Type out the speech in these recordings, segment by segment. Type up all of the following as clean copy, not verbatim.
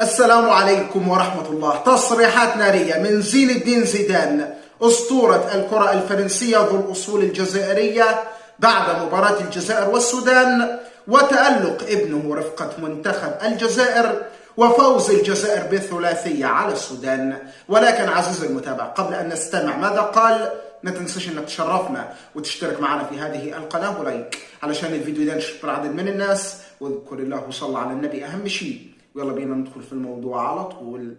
السلام عليكم ورحمة الله. تصريحات نارية من زين الدين زيدان أسطورة الكرة الفرنسية ذو الأصول الجزائرية بعد مباراة الجزائر والسودان وتألق ابنه رفقة منتخب الجزائر وفوز الجزائر بالثلاثية على السودان. ولكن عزيزي المتابع، قبل أن نستمع ماذا قال، ما تنساش انك تشرفنا وتشترك معنا في هذه القناة ولايك علشان الفيديو ده ينشر عدد من الناس، واذكر الله وصلى على النبي أهم شيء. ويلا بينا ندخل في الموضوع على طول.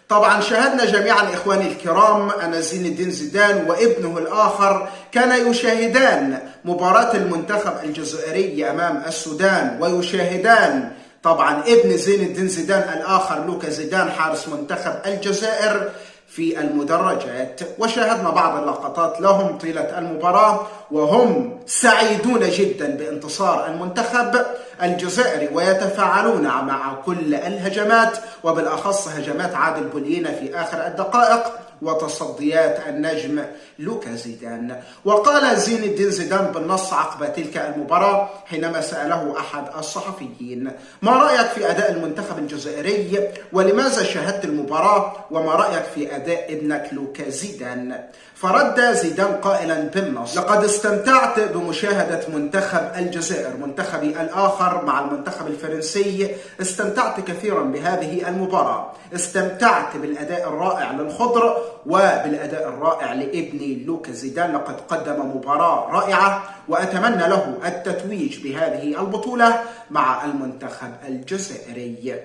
طبعا شاهدنا جميعا إخواني الكرام أن زين الدين زيدان وابنه الآخر كانا يشاهدان مباراة المنتخب الجزائري أمام السودان، ويشاهدان طبعا ابن زين الدين زيدان الآخر لوكا زيدان حارس منتخب الجزائر في المدرجات. وشاهدنا بعض اللقطات لهم طيلة المباراة وهم سعيدون جدا بانتصار المنتخب الجزائري ويتفاعلون مع كل الهجمات، وبالأخص هجمات عادل بولينا في آخر الدقائق وتصديات النجم لوكا زيدان. وقال زين الدين زيدان بالنص عقب تلك المباراة حينما سأله أحد الصحفيين: ما رأيك في أداء المنتخب الجزائري ولماذا شاهدت المباراة وما رأيك في أداء ابنك لوكا زيدان؟ فرد زيدان قائلا بالنص: لقد استمتعت بمشاهدة منتخب الجزائر منتخبي الآخر مع المنتخب الفرنسي، استمتعت كثيرا بهذه المباراة، استمتعت بالأداء الرائع للخضر وبالأداء الرائع لابني لوكا زيدان، لقد قدم مباراة رائعة وأتمنى له التتويج بهذه البطولة مع المنتخب الجزائري.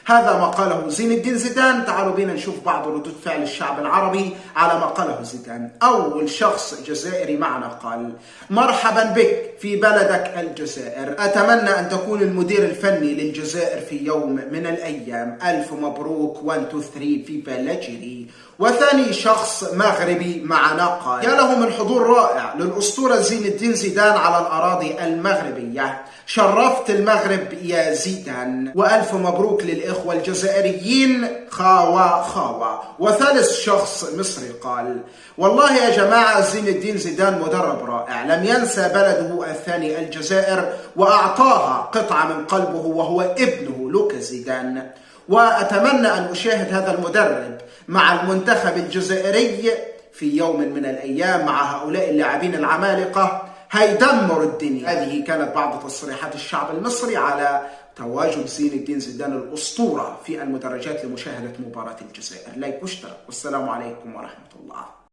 هذا ما قاله زين الدين زيدان. تعالوا بينا نشوف بعض ردود فعل الشعب العربي على ما قاله زيدان. أول شخص جزائري معنا قال: مرحبا بك في بلدك الجزائر، أتمنى أن تكون المدير الفني للجزائر في يوم من الأيام، ألف مبروك 1 2 3 في فلاجري. وثاني شخص مغربي معنا قال: يا له من حضور رائع للأسطورة زين الدين زيدان على الأراضي المغربية، شرفت المغرب يا زيدان، وألف مبروك للإخوة الجزائريين خاوة خاوة. وثالث شخص مصري قال: والله يا جماعة زين الدين زيدان مدرب رائع، لم ينسى بلده الثاني الجزائر وأعطاها قطعة من قلبه وهو ابنه لوكا زيدان، وأتمنى أن أشاهد هذا المدرب مع المنتخب الجزائري في يوم من الأيام مع هؤلاء اللاعبين العمالقة، هيدمر الدنيا. هذه كانت بعض تصريحات الشعب المصري على تواجد زين الدين زيدان الأسطورة في المدرجات لمشاهدة مباراة الجزائر. لايك واشترك، والسلام عليكم ورحمة الله.